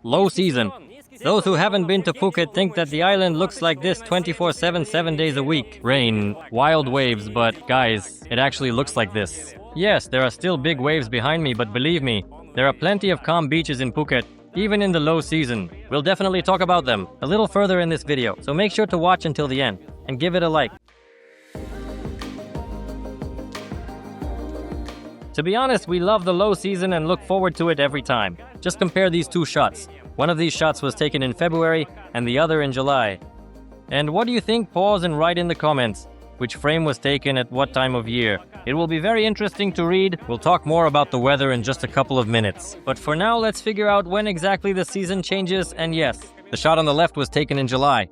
Low season. Those who haven't been to Phuket think that the island looks like this 24/7, 7 days a week. Rain, wild waves, but guys, it actually looks like this. Yes, there are still big waves behind me, but believe me, there are plenty of calm beaches in Phuket, even in the low season. We'll definitely talk about them a little further in this video, so make sure to watch until the end and give it a like. To be honest, we love the low season and look forward to it every time. Just compare these two shots. One of these shots was taken in February and the other in July. And what do you think? Pause and write in the comments which frame was taken at what time of year. It will be very interesting to read. We'll talk more about the weather in just a couple of minutes. But for now, let's figure out when exactly the season changes. And yes, the shot on the left was taken in July.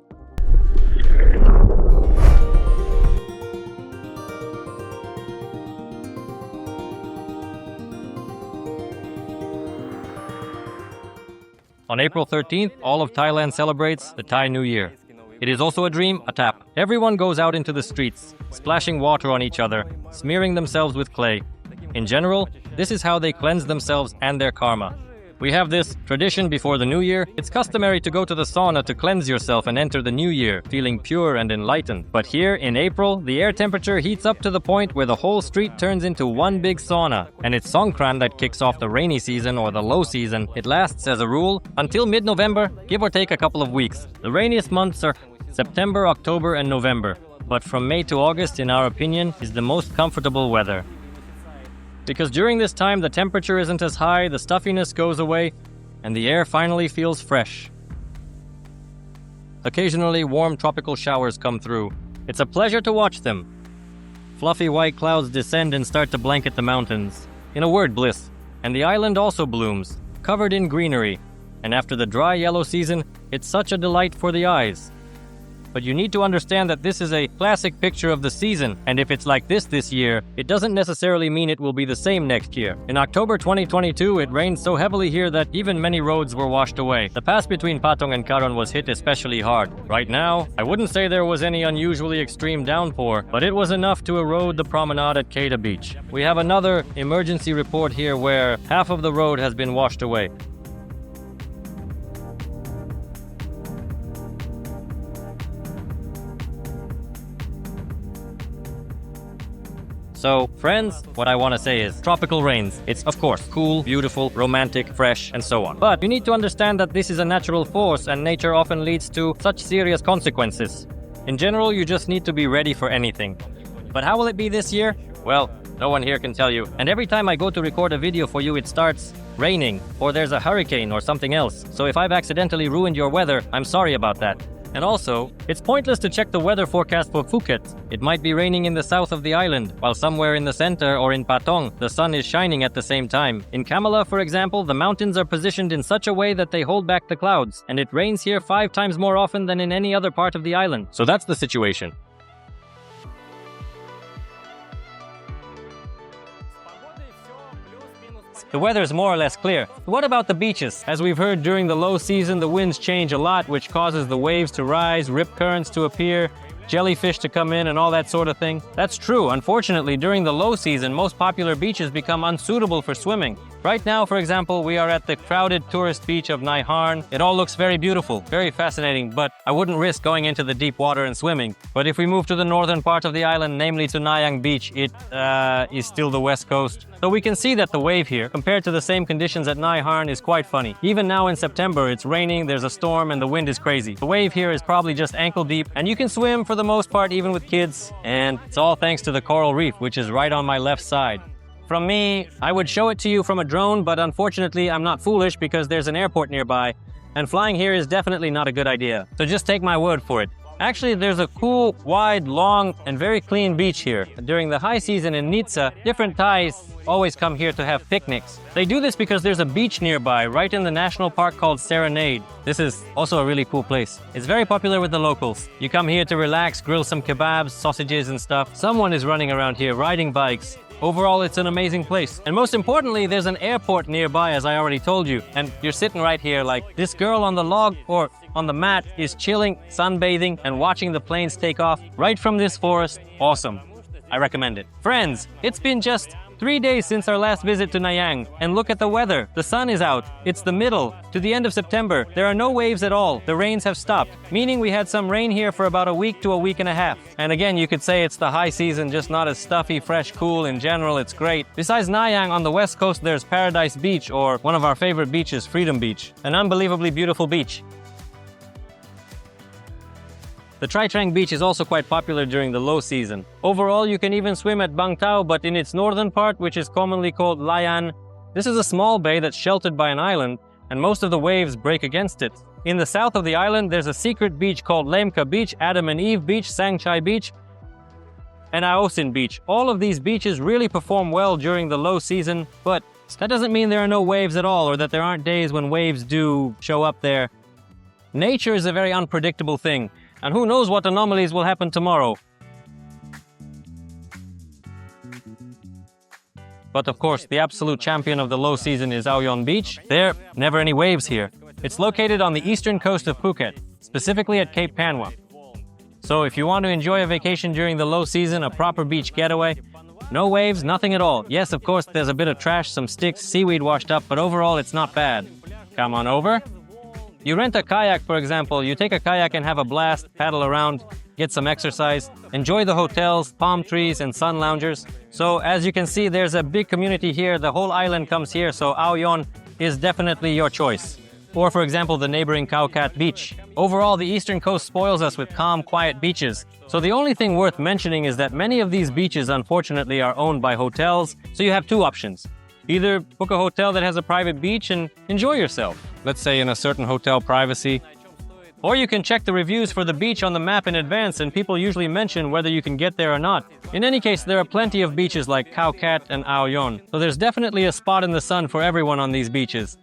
On April 13th, all of Thailand celebrates the Thai New Year. It is also a dream, a tap. Everyone goes out into the streets, splashing water on each other, smearing themselves with clay. In general, this is how they cleanse themselves and their karma. We have this tradition before the New Year. It's customary to go to the sauna to cleanse yourself and enter the New Year, feeling pure and enlightened. But here in April, the air temperature heats up to the point where the whole street turns into one big sauna. And it's Songkran that kicks off the rainy season or the low season. It lasts, as a rule, until mid-November, give or take a couple of weeks. The rainiest months are September, October, and November. But from May to August, in our opinion, is the most comfortable weather. Because during this time, the temperature isn't as high, the stuffiness goes away, and the air finally feels fresh. Occasionally, warm tropical showers come through. It's a pleasure to watch them. Fluffy white clouds descend and start to blanket the mountains. In a word, bliss. And the island also blooms, covered in greenery. And after the dry yellow season, it's such a delight for the eyes. But you need to understand that this is a classic picture of the season, and if it's like this year, it doesn't necessarily mean it will be the same next year. In October 2022, it rained so heavily here that even many roads were washed away. The pass between Patong and Karon was hit especially hard. Right now, I wouldn't say there was any unusually extreme downpour, but it was enough to erode the promenade at Keita Beach. We have another emergency report here where half of the road has been washed away. So, friends, what I want to say is tropical rains. It's, of course, cool, beautiful, romantic, fresh, and so on. But you need to understand that this is a natural force and nature often leads to such serious consequences. In general, you just need to be ready for anything. But how will it be this year? Well, no one here can tell you. And every time I go to record a video for you, it starts raining, or there's a hurricane or something else. So if I've accidentally ruined your weather, I'm sorry about that. And also, it's pointless to check the weather forecast for Phuket. It might be raining in the south of the island, while somewhere in the center or in Patong, the sun is shining at the same time. In Kamala, for example, the mountains are positioned in such a way that they hold back the clouds, and it rains here 5 times more often than in any other part of the island. So that's the situation. The weather is more or less clear. What about the beaches? As we've heard, during the low season, the winds change a lot, which causes the waves to rise, rip currents to appear, jellyfish to come in, and all that sort of thing. That's true. Unfortunately, during the low season, most popular beaches become unsuitable for swimming. Right now, for example, we are at the crowded tourist beach of Nai Harn. It all looks very beautiful, very fascinating, but I wouldn't risk going into the deep water and swimming. But if we move to the northern part of the island, namely to Nayang Beach, it is still the west coast. So we can see that the wave here, compared to the same conditions at Nai Harn, is quite funny. Even now in September, it's raining, there's a storm, and the wind is crazy. The wave here is probably just ankle deep, and you can swim for the most part, even with kids. And it's all thanks to the coral reef, which is right on my left side. From me, I would show it to you from a drone, but unfortunately, I'm not foolish because there's an airport nearby, and flying here is definitely not a good idea. So just take my word for it. Actually, there's a cool, wide, long, and very clean beach here. During the high season in Nizza, different Thais always come here to have picnics. They do this because there's a beach nearby, right in the national park called Serenade. This is also a really cool place. It's very popular with the locals. You come here to relax, grill some kebabs, sausages, and stuff. Someone is running around here riding bikes. Overall, it's an amazing place. And most importantly, there's an airport nearby, as I already told you. And you're sitting right here like this girl on the log or on the mat is chilling, sunbathing, and watching the planes take off right from this forest. Awesome. I recommend it. Friends, it's been just 3 days since our last visit to Nayang, and look at the weather. The sun is out. It's the middle to the end of September. There are no waves at all. The rains have stopped, meaning we had some rain here for about a week to a week and a half. And again, you could say it's the high season, just not as stuffy, fresh, cool. In general, it's great. Besides Nayang, on the west coast, there's Paradise Beach, or one of our favorite beaches, Freedom Beach. An unbelievably beautiful beach. The Tri Trang Beach is also quite popular during the low season. Overall, you can even swim at Bang Tao, but in its northern part, which is commonly called Layan, this is a small bay that's sheltered by an island, and most of the waves break against it. In the south of the island, there's a secret beach called Lemka Beach, Adam and Eve Beach, Sang Chai Beach, and Aosin Beach. All of these beaches really perform well during the low season, but that doesn't mean there are no waves at all, or that there aren't days when waves do show up there. Nature is a very unpredictable thing, and who knows what anomalies will happen tomorrow. But of course, the absolute champion of the low season is Aoyon Beach. There, never any waves here. It's located on the eastern coast of Phuket, specifically at Cape Panwa. So if you want to enjoy a vacation during the low season, a proper beach getaway, no waves, nothing at all. Yes, of course, there's a bit of trash, some sticks, seaweed washed up, but overall it's not bad. Come on over. You rent a kayak, for example. You take a kayak and have a blast, paddle around, get some exercise, enjoy the hotels, palm trees, and sun loungers. So as you can see, there's a big community here. The whole island comes here, so Aoyon is definitely your choice. Or for example, the neighboring Khao Kat Beach. Overall, the eastern coast spoils us with calm, quiet beaches. So the only thing worth mentioning is that many of these beaches, unfortunately, are owned by hotels. So you have two options. Either book a hotel that has a private beach and enjoy yourself, let's say in a certain hotel privacy. Or you can check the reviews for the beach on the map in advance, and people usually mention whether you can get there or not. In any case, there are plenty of beaches like Khao Kat and Aoyon, so there's definitely a spot in the sun for everyone on these beaches.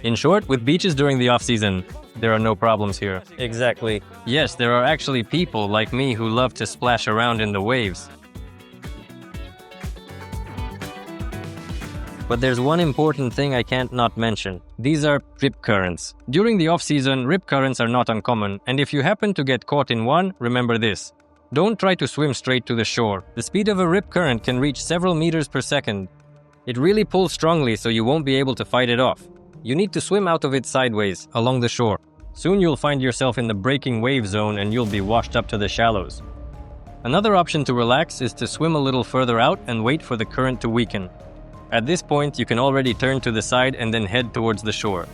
In short, with beaches during the off-season, there are no problems here. Exactly. Yes, there are actually people like me who love to splash around in the waves. But there's one important thing I can't not mention. These are rip currents. During the off-season, rip currents are not uncommon, and if you happen to get caught in one, remember this. Don't try to swim straight to the shore. The speed of a rip current can reach several meters per second. It really pulls strongly, so you won't be able to fight it off. You need to swim out of it sideways, along the shore. Soon you'll find yourself in the breaking wave zone and you'll be washed up to the shallows. Another option to relax is to swim a little further out and wait for the current to weaken. At this point, you can already turn to the side and then head towards the shore.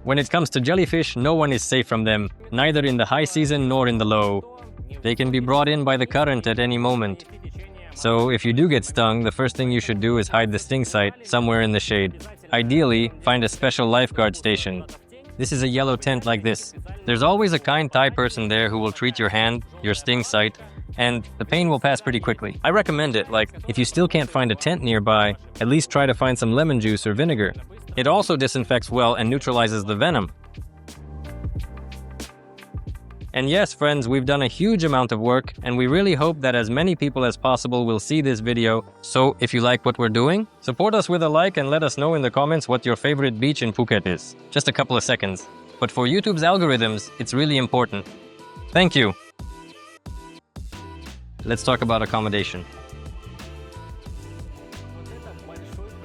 When it comes to jellyfish, no one is safe from them, neither in the high season nor in the low. They can be brought in by the current at any moment. So if you do get stung, the first thing you should do is hide the sting site somewhere in the shade. Ideally, find a special lifeguard station. This is a yellow tent like this. There's always a kind Thai person there who will treat your hand, your sting site, and the pain will pass pretty quickly. I recommend it, like, if you still can't find a tent nearby, at least try to find some lemon juice or vinegar. It also disinfects well and neutralizes the venom. And yes, friends, we've done a huge amount of work, and we really hope that as many people as possible will see this video. So if you like what we're doing, support us with a like and let us know in the comments what your favorite beach in Phuket is. Just a couple of seconds. But for YouTube's algorithms, it's really important. Thank you. Let's talk about accommodation.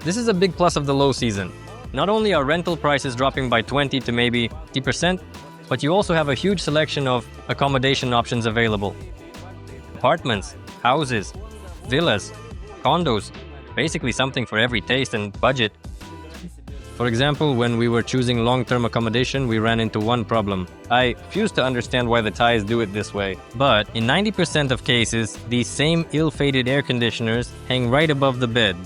This is a big plus of the low season. Not only are rental prices dropping by 20 to maybe 50%, but you also have a huge selection of accommodation options available. Apartments, houses, villas, condos, basically something for every taste and budget. For example, when we were choosing long-term accommodation, we ran into one problem. I refuse to understand why the Thais do it this way. But in 90% of cases, these same ill-fated air conditioners hang right above the bed.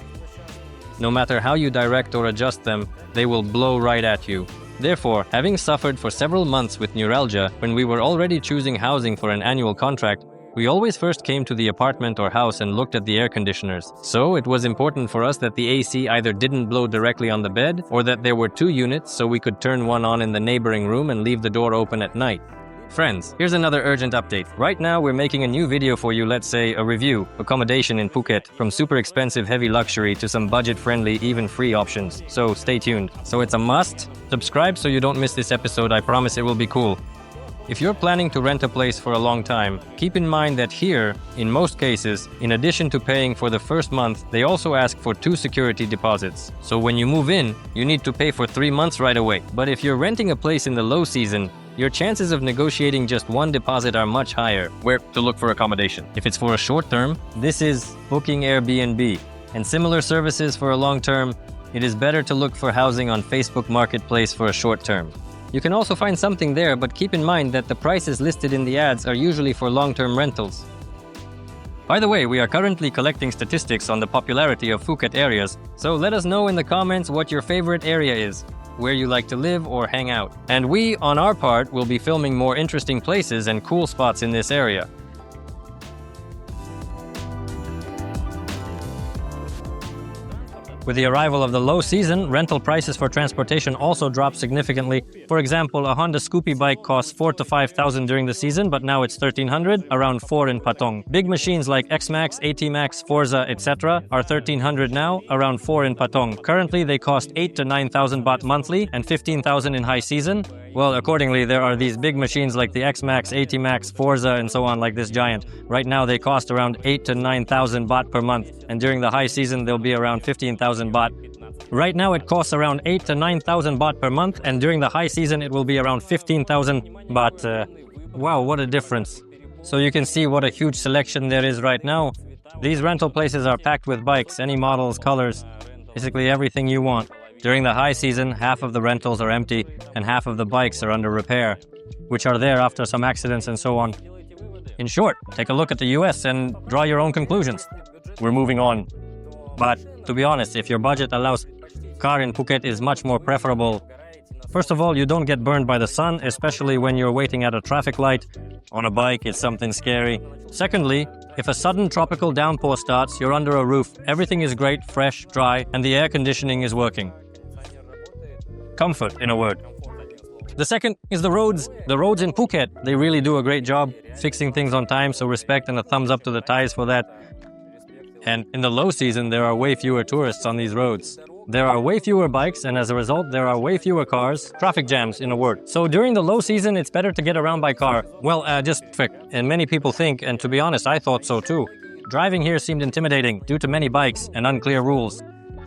No matter how you direct or adjust them, they will blow right at you. Therefore, having suffered for several months with neuralgia, when we were already choosing housing for an annual contract, we always first came to the apartment or house and looked at the air conditioners. So it was important for us that the AC either didn't blow directly on the bed, or that there were 2 units so we could turn one on in the neighboring room and leave the door open at night. Friends, here's another urgent update. Right now, we're making a new video for you, let's say a review, accommodation in Phuket, from super expensive heavy luxury to some budget-friendly, even free options. So stay tuned. So it's a must. Subscribe so you don't miss this episode. I promise it will be cool. If you're planning to rent a place for a long time, keep in mind that here, in most cases, in addition to paying for the first month, they also ask for 2 security deposits. So when you move in, you need to pay for 3 months right away. But if you're renting a place in the low season, your chances of negotiating just 1 deposit are much higher. Where to look for accommodation? If it's for a short term, this is booking Airbnb. And similar services for a long term, it is better to look for housing on Facebook Marketplace for a short term. You can also find something there, but keep in mind that the prices listed in the ads are usually for long-term rentals. By the way, we are currently collecting statistics on the popularity of Phuket areas, so let us know in the comments what your favorite area is, where you like to live or hang out. And we, on our part, will be filming more interesting places and cool spots in this area. With the arrival of the low season, rental prices for transportation also dropped significantly. For example, a Honda Scoopy bike costs 4,000 to 5,000 during the season, but now it's 1,300, around 4 in Patong. Big machines like X-Max, AT-Max, Forza, etc. are 1,300 now, around 4 in Patong. Currently, they cost 8,000 to 9,000 baht monthly and 15,000 in high season. Well, accordingly, there are these big machines like the X-Max, AT-Max, Forza, and so on, like this giant. Right now, they cost around 8,000 to 9,000 baht per month, and during the high season, they'll be around 15,000 baht. Right now, it costs around 8,000 to 9,000 baht per month, and during the high season, it will be around 15,000 baht. Wow, what a difference. So you can see what a huge selection there is right now. These rental places are packed with bikes, any models, colors, basically everything you want. During the high season, half of the rentals are empty and half of the bikes are under repair, which are there after some accidents and so on. In short, take a look at the US and draw your own conclusions. We're moving on. But to be honest, if your budget allows, car in Phuket is much more preferable. First of all, you don't get burned by the sun, especially when you're waiting at a traffic light. On a bike, it's something scary. Secondly, if a sudden tropical downpour starts, you're under a roof. Everything is great, fresh, dry, and the air conditioning is working. Comfort, in a word. The second is the roads. The roads in Phuket, they really do a great job fixing things on time, so respect and a thumbs up to the Thais for that. And in the low season, there are way fewer tourists on these roads. There are way fewer bikes, and as a result, there are way fewer cars. Traffic jams, in a word. So during the low season, it's better to get around by car. Well, just perfect. And many people think, and to be honest, I thought so too. Driving here seemed intimidating due to many bikes and unclear rules.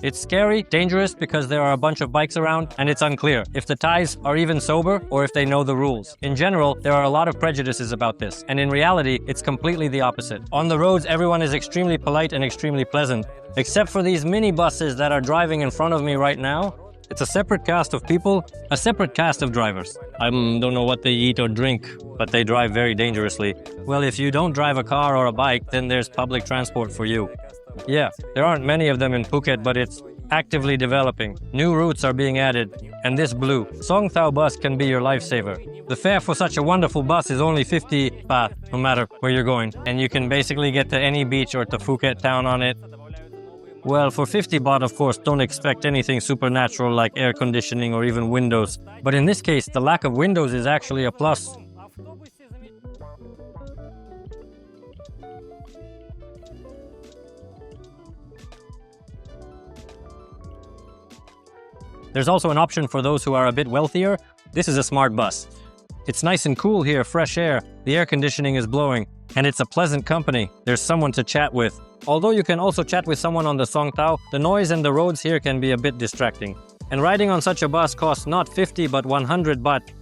It's scary, dangerous because there are a bunch of bikes around, and it's unclear if the Thais are even sober or if they know the rules. In general, there are a lot of prejudices about this, and in reality, it's completely the opposite. On the roads, everyone is extremely polite and extremely pleasant, except for these mini buses that are driving in front of me right now. It's a separate cast of people, a separate cast of drivers. I don't know what they eat or drink, but they drive very dangerously. Well, if you don't drive a car or a bike, then there's public transport for you. Yeah, there aren't many of them in Phuket, but it's actively developing. New routes are being added, and this blue Song Thao bus can be your lifesaver. The fare for such a wonderful bus is only 50 baht, no matter where you're going, and you can basically get to any beach or to Phuket town on it. Well, for 50 baht, of course, don't expect anything supernatural like air conditioning or even windows. But in this case, the lack of windows is actually a plus. There's also an option for those who are a bit wealthier. This is a smart bus. It's nice and cool here, fresh air. The air conditioning is blowing, and it's a pleasant company. There's someone to chat with. Although you can also chat with someone on the Song Tao, the noise and the roads here can be a bit distracting. And riding on such a bus costs not 50 but 100 baht.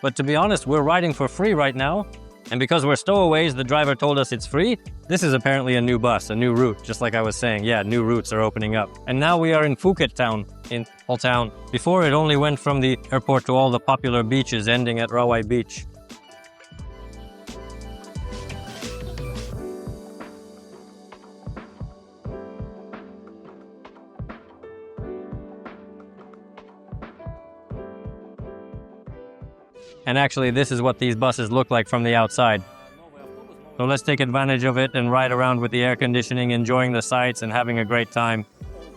But to be honest, we're riding for free right now. And because we're stowaways, the driver told us it's free. This is apparently a new bus, a new route, just like I was saying. Yeah, new routes are opening up. And now we are in Phuket town, in Old Town. Before, it only went from the airport to all the popular beaches, ending at Rawai Beach. And actually, this is what these buses look like from the outside. So let's take advantage of it and ride around with the air conditioning, enjoying the sights and having a great time.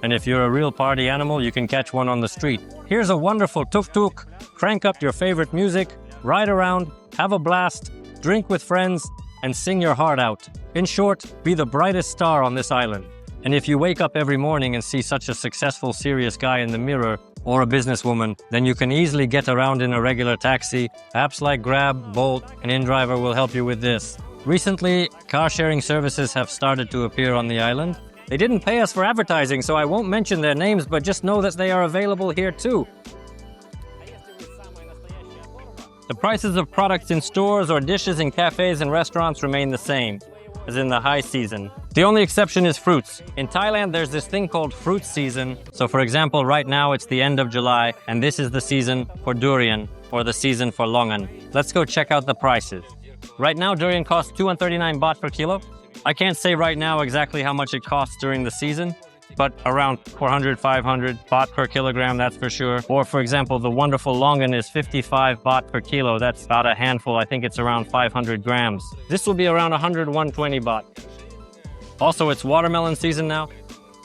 And if you're a real party animal, you can catch one on the street. Here's a wonderful tuk-tuk. Crank up your favorite music, ride around, have a blast, drink with friends, and sing your heart out. In short, be the brightest star on this island. And if you wake up every morning and see such a successful, serious guy in the mirror, or a businesswoman, then you can easily get around in a regular taxi. Apps like Grab, Bolt, and InDriver will help you with this. Recently, car-sharing services have started to appear on the island. They didn't pay us for advertising, so I won't mention their names, but just know that they are available here too. The prices of products in stores or dishes in cafes and restaurants remain the same as in the high season. The only exception is fruits. In Thailand, there's this thing called fruit season. So for example, right now it's the end of July, and this is the season for durian, or the season for longan. Let's go check out the prices. Right now, durian costs 239 baht per kilo. I can't say right now exactly how much it costs during the season, but around 400, 500 baht per kilogram, that's for sure. Or for example, the wonderful longan is 55 baht per kilo. That's about a handful. I think it's around 500 grams. This will be around 100, 120 baht. Also, it's watermelon season now,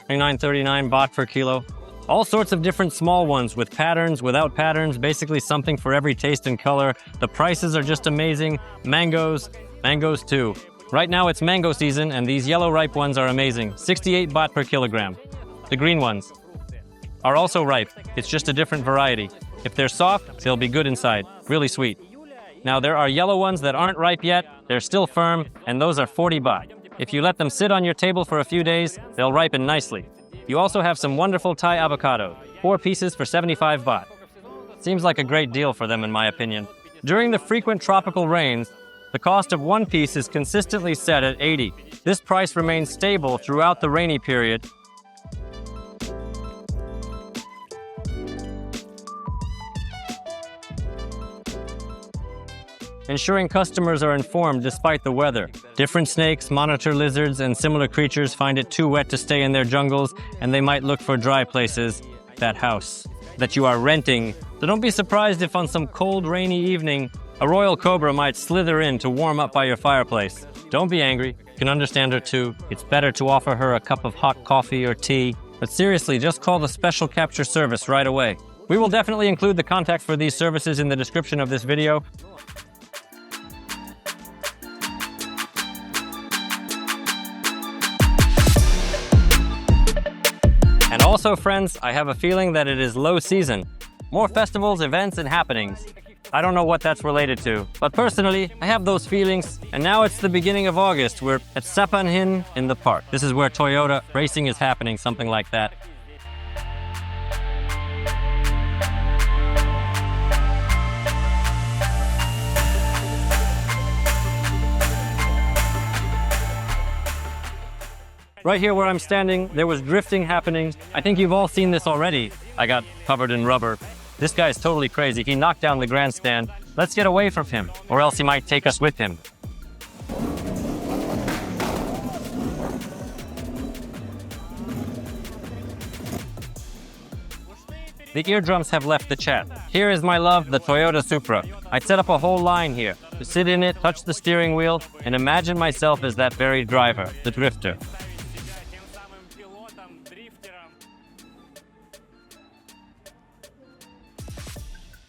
29, 39 baht per kilo. All sorts of different small ones with patterns, without patterns, basically something for every taste and color. The prices are just amazing. Mangoes too. Right now it's mango season, and these yellow ripe ones are amazing. 68 baht per kilogram. The green ones are also ripe. It's just a different variety. If they're soft, they'll be good inside. Really sweet. Now there are yellow ones that aren't ripe yet. They're still firm, and those are 40 baht. If you let them sit on your table for a few days, they'll ripen nicely. You also have some wonderful Thai avocado. 4 pieces for 75 baht. Seems like a great deal for them in my opinion. During the frequent tropical rains, the cost of 1 piece is consistently set at 80. This price remains stable throughout the rainy period. Ensuring customers are informed despite the weather. Different snakes, monitor lizards, and similar creatures find it too wet to stay in their jungles, and they might look for dry places. That house that you are renting. So don't be surprised if on some cold, rainy evening, a royal cobra might slither in to warm up by your fireplace. Don't be angry. You can understand her too. It's better to offer her a cup of hot coffee or tea. But seriously, just call the special capture service right away. We will definitely include the contact for these services in the description of this video. And also, friends, I have a feeling that it is low season. More festivals, events, and happenings. I don't know what that's related to, but personally, I have those feelings. And now it's the beginning of August. We're at Sapanhin in the park. This is where Toyota racing is happening, something like that. Right here where I'm standing, there was drifting happening. I think you've all seen this already. I got covered in rubber. This guy's totally crazy. He knocked down the grandstand. Let's get away from him, or else he might take us with him. The eardrums have left the chat. Here is my love, the Toyota Supra. I'd set up a whole line here to sit in it, touch the steering wheel, and imagine myself as that very driver, the drifter.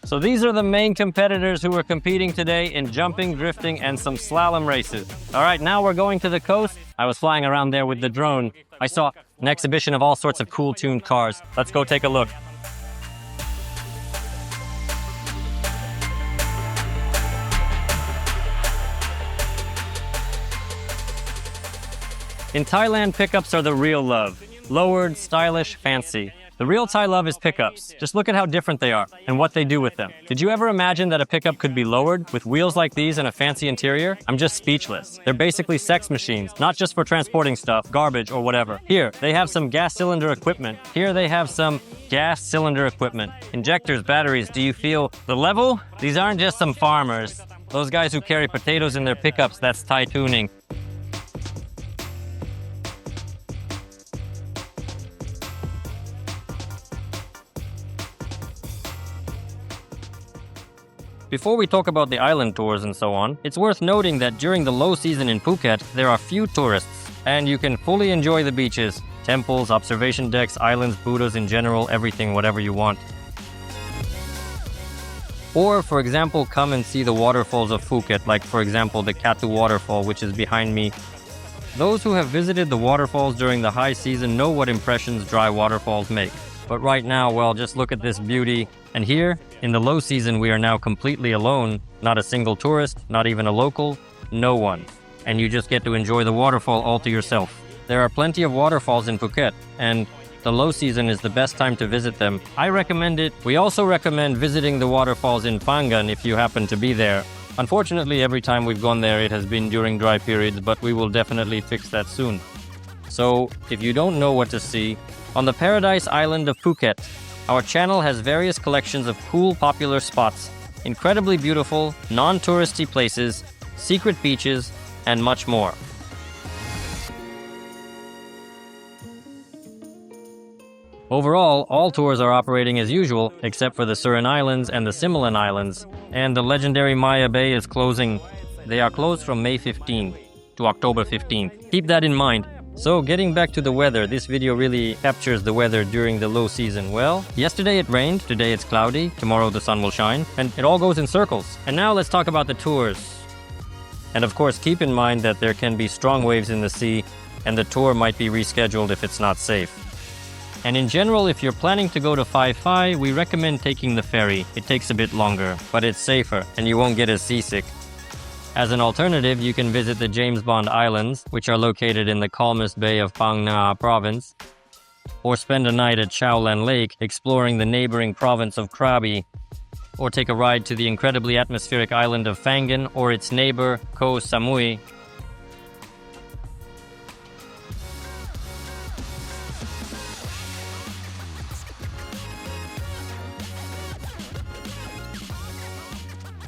So these are the main competitors who are competing today in jumping, drifting, and some slalom races. All right, now we're going to the coast. I was flying around there with the drone. I saw an exhibition of all sorts of cool tuned cars. Let's go take a look. In Thailand, pickups are the real love. Lowered, stylish, fancy. The real Thai love is pickups. Just look at how different they are and what they do with them. Did you ever imagine that a pickup could be lowered with wheels like these and a fancy interior? I'm just speechless. They're basically sex machines, not just for transporting stuff, garbage, or whatever. Here, they have some gas cylinder equipment. Here they have some gas cylinder equipment. Injectors, batteries, do you feel the level? These aren't just some farmers. Those guys who carry potatoes in their pickups, that's Thai tuning. Before we talk about the island tours and so on, it's worth noting that during the low season in Phuket, there are few tourists, and you can fully enjoy the beaches, temples, observation decks, islands, Buddhas in general, everything, whatever you want. Or, for example, come and see the waterfalls of Phuket, like for example the Katu waterfall, which is behind me. Those who have visited the waterfalls during the high season know what impressions dry waterfalls make. But right now, well, just look at this beauty. And here, in the low season, we are now completely alone. Not a single tourist, not even a local, no one. And you just get to enjoy the waterfall all to yourself. There are plenty of waterfalls in Phuket, and the low season is the best time to visit them. I recommend it. We also recommend visiting the waterfalls in Phangan if you happen to be there. Unfortunately, every time we've gone there, it has been during dry periods, but we will definitely fix that soon. So, if you don't know what to see, on the paradise island of Phuket, our channel has various collections of cool, popular spots, incredibly beautiful, non-touristy places, secret beaches, and much more. Overall, all tours are operating as usual, except for the Surin Islands and the Similan Islands, and the legendary Maya Bay is closing. They are closed from May 15th to October 15th. Keep that in mind. So, getting back to the weather, this video really captures the weather during the low season. Well, yesterday it rained, today it's cloudy, tomorrow the sun will shine, and it all goes in circles. And now let's talk about the tours. And of course, keep in mind that there can be strong waves in the sea, and the tour might be rescheduled if it's not safe. And in general, if you're planning to go to Phi Phi, we recommend taking the ferry. It takes a bit longer, but it's safer, and you won't get as seasick. As an alternative, you can visit the James Bond Islands, which are located in the calmest bay of Phang Nga province, or spend a night at Chao Lan Lake exploring the neighboring province of Krabi, or take a ride to the incredibly atmospheric island of Phangan or its neighbor, Koh Samui.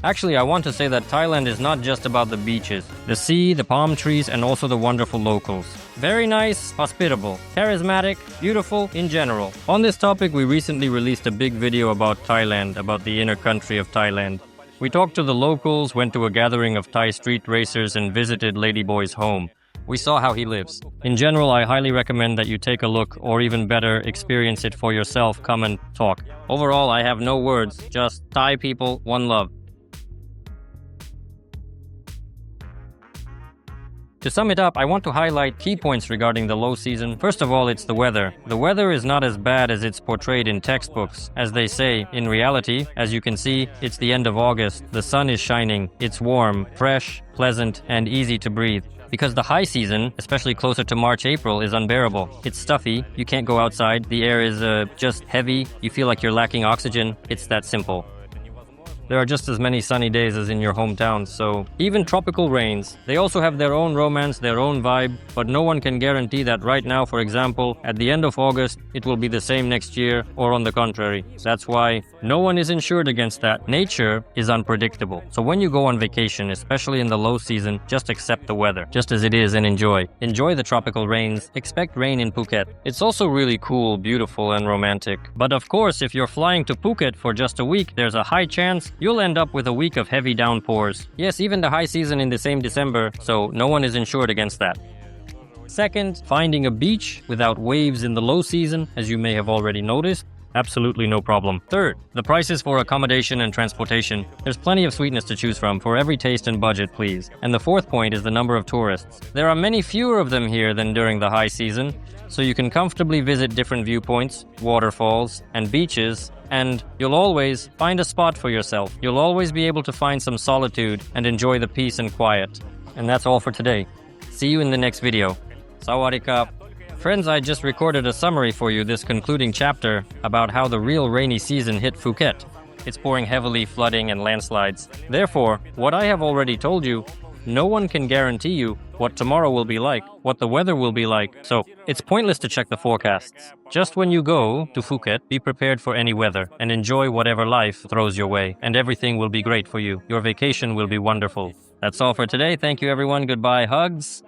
Actually, I want to say that Thailand is not just about the beaches, the sea, the palm trees, and also the wonderful locals. Very nice, hospitable, charismatic, beautiful in general. On this topic, we recently released a big video about Thailand, about the inner country of Thailand. We talked to the locals, went to a gathering of Thai street racers, and visited Ladyboy's home. We saw how he lives. In general, I highly recommend that you take a look, or even better, experience it for yourself, come and talk. Overall, I have no words, just Thai people, one love. To sum it up, I want to highlight key points regarding the low season. First of all, it's the weather. The weather is not as bad as it's portrayed in textbooks. As they say, in reality, as you can see, it's the end of August. The sun is shining. It's warm, fresh, pleasant, and easy to breathe. Because the high season, especially closer to March, April, is unbearable. It's stuffy, you can't go outside, the air is just heavy, you feel like you're lacking oxygen. It's that simple. There are just as many sunny days as in your hometown, so even tropical rains. They also have their own romance, their own vibe, but no one can guarantee that right now, for example, at the end of August, it will be the same next year, or on the contrary. That's why no one is insured against that. Nature is unpredictable. So when you go on vacation, especially in the low season, just accept the weather, just as it is, and enjoy. Enjoy the tropical rains. Expect rain in Phuket. It's also really cool, beautiful, and romantic. But of course, if you're flying to Phuket for just a week, there's a high chance you'll end up with a week of heavy downpours. Yes, even the high season in the same December, so no one is insured against that. Second, finding a beach without waves in the low season, as you may have already noticed, absolutely no problem. Third, the prices for accommodation and transportation. There's plenty of sweetness to choose from for every taste and budget, please. And the fourth point is the number of tourists. There are many fewer of them here than during the high season, so you can comfortably visit different viewpoints, waterfalls, and beaches, and you'll always find a spot for yourself. You'll always be able to find some solitude and enjoy the peace and quiet. And that's all for today. See you in the next video. Sawadee-kap. Friends, I just recorded a summary for you, this concluding chapter, about how the real rainy season hit Phuket. It's pouring heavily, flooding, and landslides. Therefore, what I have already told you, no one can guarantee you what tomorrow will be like, what the weather will be like, so it's pointless to check the forecasts. Just when you go to Phuket, be prepared for any weather and enjoy whatever life throws your way, and everything will be great for you. Your vacation will be wonderful. That's all for today. Thank you everyone. Goodbye. Hugs.